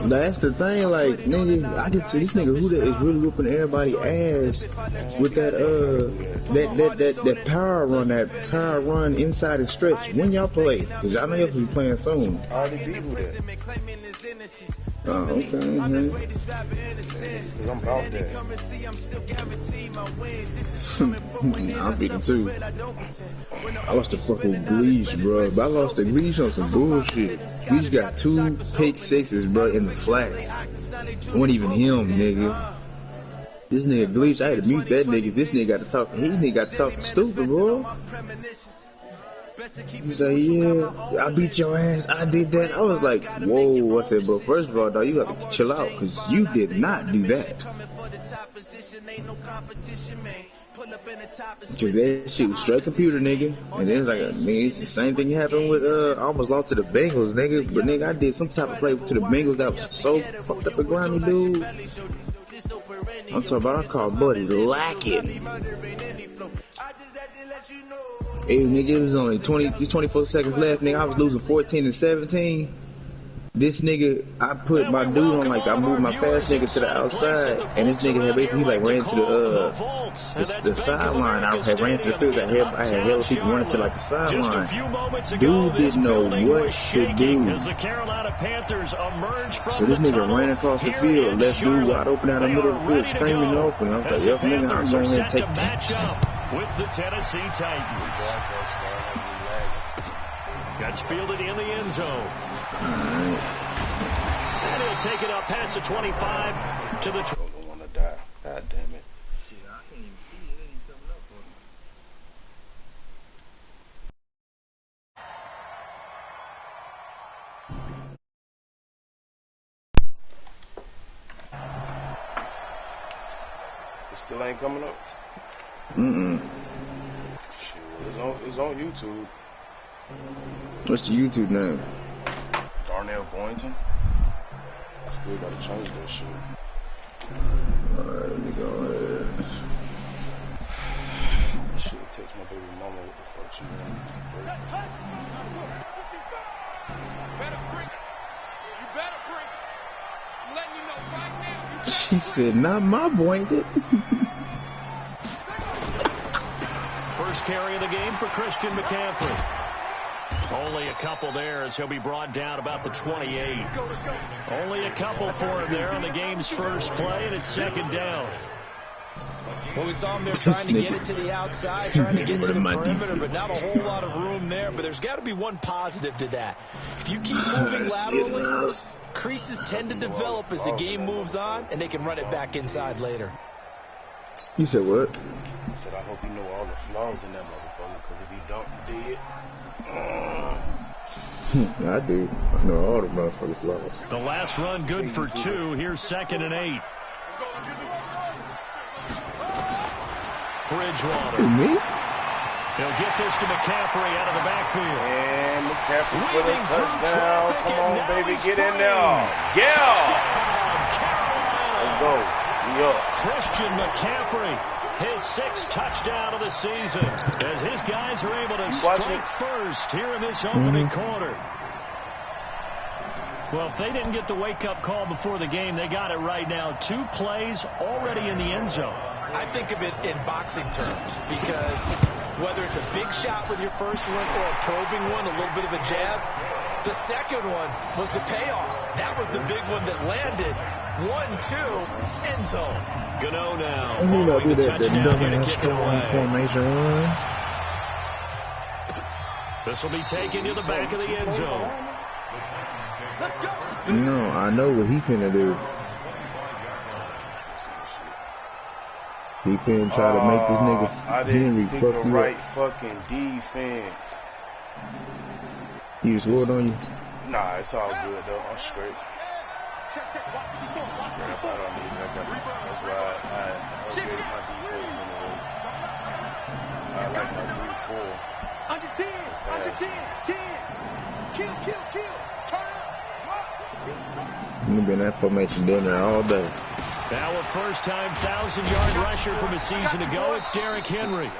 That's the thing, like, nigga, I can see this nigga who that is really whooping everybody ass with that power run inside and stretch. When y'all play? Cause y'all know y'all be playing soon. I already beat who that. Oh, okay. Cause I'm about that. I'm beating too. I lost to fucking Gleesh, bro. But I lost to Gleesh on some bullshit. Gleesh got 2 pick sixes, bro, in the flats. It wasn't even him, nigga. This nigga Gleesh, I had to mute that nigga. This nigga got to talk. His nigga got to talk stupid, bro. He said, yeah, I beat your ass. I did that. I was like, whoa. I said, bro, first of all, dog, you got to chill out, because you did not do that. Because that shit was straight computer, nigga. And then it's like, nigga, it's the same thing happened with, I almost lost to the Bengals, nigga. But, nigga, I did some type of play to the Bengals that was so fucked up and grimy, dude. I'm talking about, I called Buddy lacking. Hey, nigga, it was only 24 seconds left, nigga. I was losing 14-17. This nigga, I put my dude on, like, I moved my fast nigga to the outside, and this nigga had basically, like, ran to the sideline. I had ran to the field. I had hella people running to, like, the sideline. Dude didn't know what to do. So this nigga ran across the field, left dude wide open out the middle of the field, screaming open. I was like, yep, nigga, I'm going to take that jump. With the Tennessee Titans. Gets fielded in the end zone. And he'll take it up past the 25 to the... I don't want to die. God damn it. Shit, I can't even see it. It ain't coming up It still ain't coming up? Shit, it's on YouTube. What's the YouTube name? Darnell Boynton. I still gotta change that shit. Alright, let me go ahead. I should text my baby mama what the fuck she want. You better bring it. I'm letting you know right now. She said, not my Boynton. First carry of the game for Christian McCaffrey. Only a couple there as he'll be brought down about the 28. Only a couple for him there on the game's first play, and it's second down. Well, we saw him there trying to get it to the outside, trying to get to the perimeter, but not a whole lot of room there. But there's got to be one positive to that. If you keep moving laterally, creases tend to develop as the game moves on, and they can run it back inside later. You said what? I said, I hope you know all the flaws in that motherfucker, because if you don't, you did. I do. I know all the motherfucking flaws. The last run good for 2. Here's 2nd and 8. Bridgewater. Me? He'll get this to McCaffrey out of the backfield. And McCaffrey for the touchdown. Come on, baby, get in there. Yeah! Let's go. Christian McCaffrey, his 6th touchdown of the season, as his guys are able to strike first here in this opening quarter. Well, if they didn't get the wake-up call before the game, they got it right now. 2 plays already in the end zone. I think of it in boxing terms, because whether it's a big shot with your first one or a probing one, a little bit of a jab, the second one was the payoff. That was the big one that landed. 1-2, end zone. Gano now. I knew I did that double strong formation run. This will be taken to the back of the end zone. No, I know what he finna do. He finna try to make this nigga Henry fuck you right up. Fucking defense. He was scored on you? Nah, it's all good though. I'm straight. That's why I upgraded my defense anyway. I like my 3-4. Under 10, under 10, 10. Kill. Turn up. You've been that formation down there all day. Now a first-time 1,000-yard rusher from a season ago, it's Derrick Henry.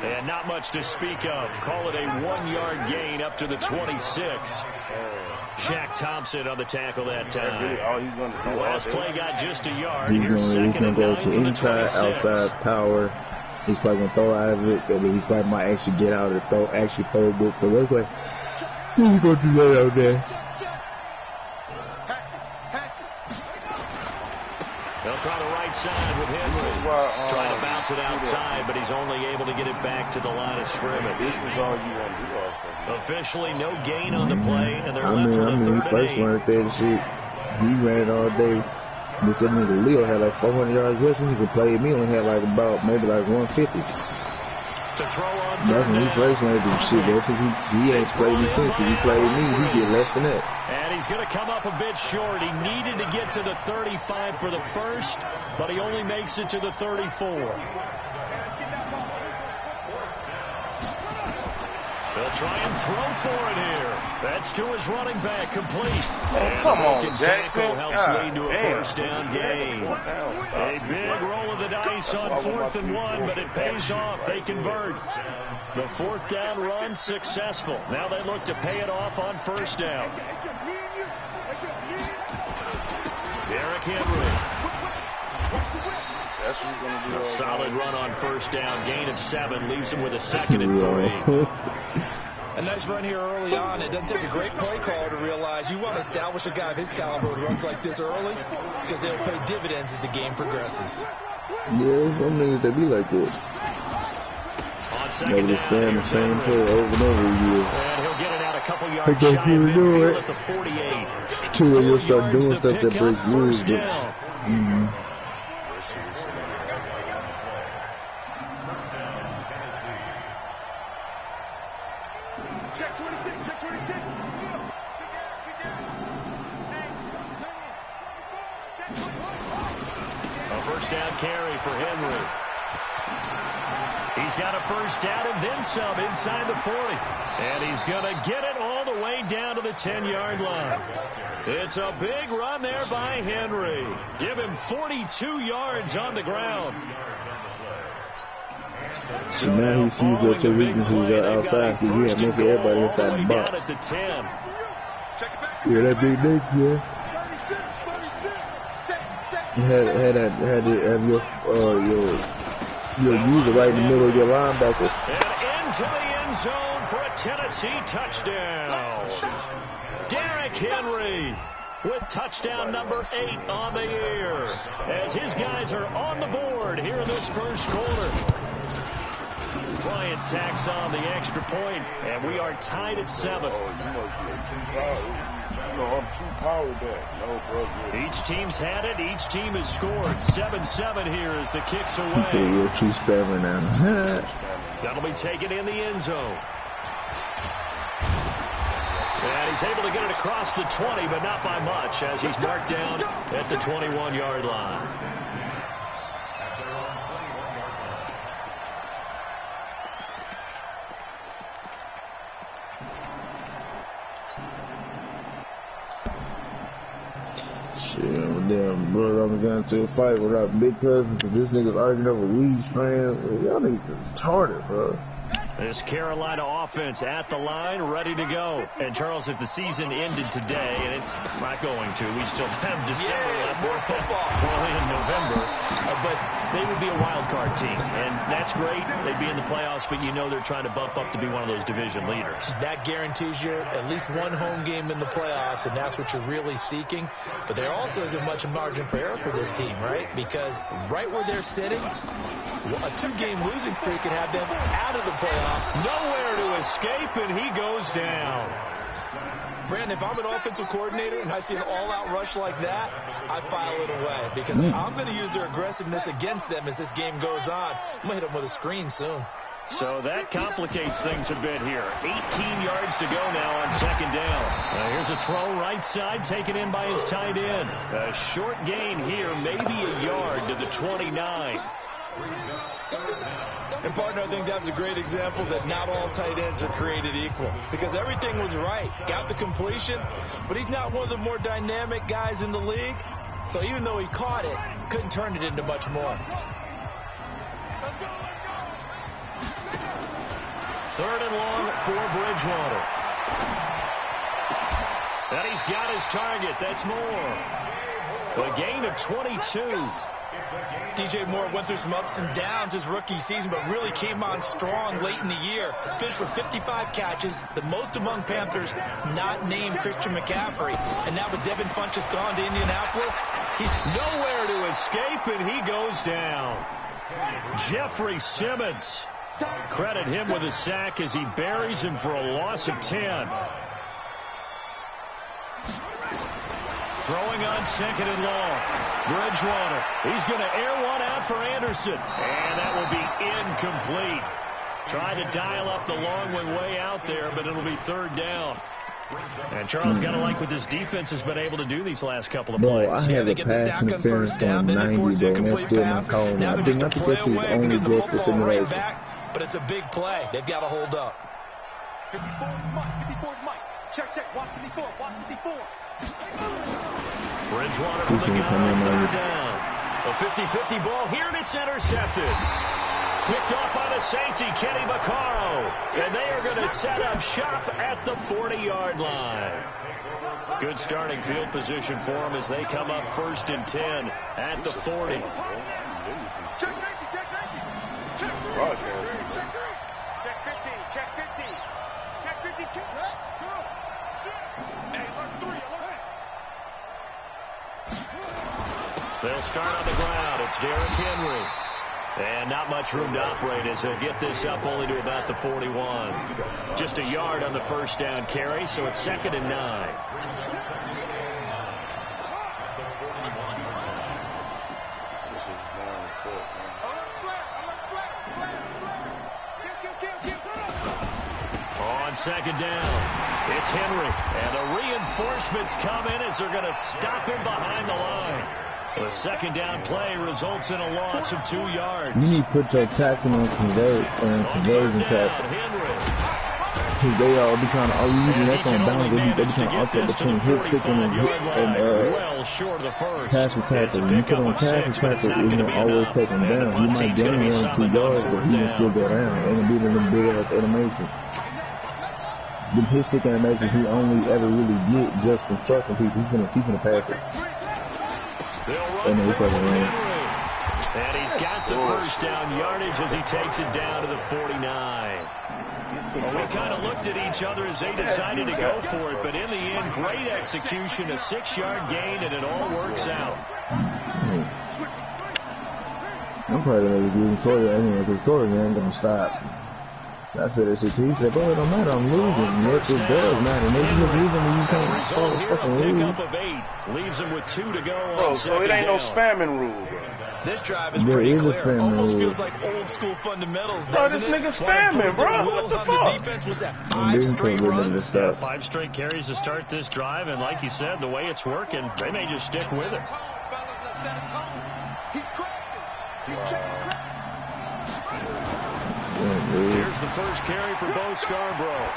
And not much to speak of. Call it a 1-yard gain up to the 26. Shaq Thompson on the tackle that time. Really all he's going to do. Last play got just a yard. He's Here's gonna go to 2nd and 9 inside, from the 26. outside, power. He's probably gonna throw out of it, but he's probably might actually get out of the throw, actually throw a book. So that's like he's gonna do that out there. They'll try the right side with Henry. Trying to bounce it outside, but he's only able to get it back to the line of scrimmage. This is all you want to do. Officially, no gain on the play, and they're I left mean, with a he 3rd first and 8. learned that shit. He ran it all day. But that nigga Leo had like 400 yards rushing. He could play me, only had like about maybe like 150. To throw on That's when he first learned this shit. That's because he ain't played me since. If he played me, he get less than that. And he's going to come up a bit short. He needed to get to the 35 for the first, but he only makes it to the 34. They'll try and throw for it here. That's to his running back, complete. And come on, Jackson. Jackson. Helps lead to a Damn. first down gain. A big roll of the dice on 4th and 1, but it pays off. They convert. The 4th down run successful. Now they look to pay it off on 1st down. Derrick Henry. That's what he's going to do. A solid run on 1st down. Gain of 7 leaves him with a 2nd and 3. A nice run here early on. It doesn't take a great play caller to realize you want to establish a guy of his caliber who runs like this early because they'll pay dividends as the game progresses. Yeah, some niggas that be like that. On They 2nd just down, stand the same play over and over again. and he'll get it out a couple yards Because shy of you do midfield it. at the 48. Two of you start 4 doing yards stuff to that pick breaks up, rules. 1st But, down. Check 26, check 26. A 1st down carry for Henry. He's got a 1st down and then some inside the 40. And he's going to get it all the way down to the 10-yard line. It's a big run there by Henry. Give him 42 yards on the ground. So now he sees that your weaknesses are outside because you have most of everybody inside the box. At the 10. Yeah, that big dick, yeah. Had your user right in the middle of your linebackers. And into the end zone for a Tennessee touchdown. Derrick Henry with touchdown number 8 on the year as his guys are on the board here in this first quarter. Bryant tacks on the extra point, and we are tied at 7. I'm too power back. No, bro. Each team's had it. Each team has scored. 7-7 here as the kicks You're away. a true spammer now. That'll be taken in the end zone. And he's able to get it across the 20, but not by much as he's marked down at the 21-yard line. Damn, bro, I'm going to a fight with our big cousin because this nigga's arguing over weed strands. Y'all niggas are retarded, bro. This Carolina offense at the line, ready to go. And, Charles, if the season ended today, and it's not going to, we still have December left. More football. Well, in November. But they would be a wild card team. And that's great. They'd be in the playoffs, but you know they're trying to bump up to be one of those division leaders. That guarantees you at least one home game in the playoffs, and that's what you're really seeking. But there also isn't much margin for error for this team, right? Because right where they're sitting, a 2-game losing streak can have them out of the playoffs. Nowhere to escape, and he goes down. Brandon, if I'm an offensive coordinator and I see an all-out rush like that, I file it away because I'm going to use their aggressiveness against them as this game goes on. I'm going to hit them with a screen soon. So that complicates things a bit here. 18 yards to go now on 2nd down. Here's a throw right side taken in by his tight end. A short gain here, maybe a yard to the 29. And, partner, I think that's a great example that not all tight ends are created equal because everything was right. Got the completion, but he's not one of the more dynamic guys in the league. So even though he caught it, couldn't turn it into much more. 3rd and long for Bridgewater. And he's got his target. That's Moore. A gain of 22. DJ Moore went through some ups and downs his rookie season, but really came on strong late in the year. Finished with 55 catches, the most among Panthers not named Christian McCaffrey. And now with Devin Funchess gone to Indianapolis, he's nowhere to escape, and he goes down. Jeffrey Simmons. Credit him with a sack as he buries him for a loss of 10. Throwing on second and long. Bridgewater. He's going to air one out for Anderson. And that will be incomplete. Tried to dial up the long one way out there, but it'll be third down. And Charles got to like what this defense has been able to do these last couple of plays. I had a pass interference on 90, bro, and they're still not calling it. I think this is only just the simulation. But it's a big play. They've got to hold up. 54 is Mike. Check. Watch 54. Bridgewater from the gun, third down. A 50-50 ball here, and it's intercepted. Picked off by the safety, Kenny Vaccaro. And they are going to set up shop at the 40-yard line. Good starting field position for them as they come up 1st and 10 at the 40. Check 52. Hey, alert 3. They'll start on the ground. It's Derrick Henry. And not much room to operate as they get this up only to about the 41. Just a yard on the first down carry, so it's 2nd and 9. On 2nd down, it's Henry. And the reinforcements come in as they're going to stop him behind the line. The 2nd down play results in a loss of 2 yards. You need to put your tackling on conversion tackle. They all be trying to argue, that's on bounds. They be trying to offset between hit sticking and pass tackle. When you put on pass tackle, it's going to always take him down. You might gain 1 or 2 yards, but he can still go down. And it'll be them big ass animations. The hit stick animations he only ever really get just from trucking people. He's going to keep him to pass it. And he's got the first down yardage as he takes it down to the 49. Well, we kind of looked at each other as they decided to go for it, but in the end, great execution, a 6-yard gain, and it all works out. I'm probably going to be giving Corey anyway, because Corey ain't going to stop. I said that shit to you. He said, bro, it don't matter, I'm losing. Yes, it does matter. Maybe you're losing when you can't fucking lose. Pickup of 8. Leaves him with 2 to go. Bro, so it ain't no spamming rule, bro. This drive is pretty clear. Almost feels like old school fundamentals. Bro, this nigga spamming, bro. What the fuck? The defense was at 5 straight runs. 5 straight carries to start this drive, and like you said, the way it's working, they may just stick with it. He's crazy. He's checking crazy. Here's the first carry for Bo Scarborough.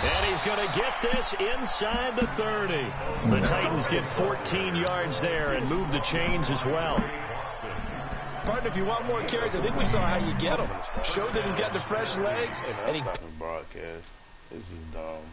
And he's going to get this inside the 30. The Titans get 14 yards there and move the chains as well. Partner, if you want more carries, I think we saw how you get them. Showed that he's got the fresh legs. And he broadcast. This is dumb.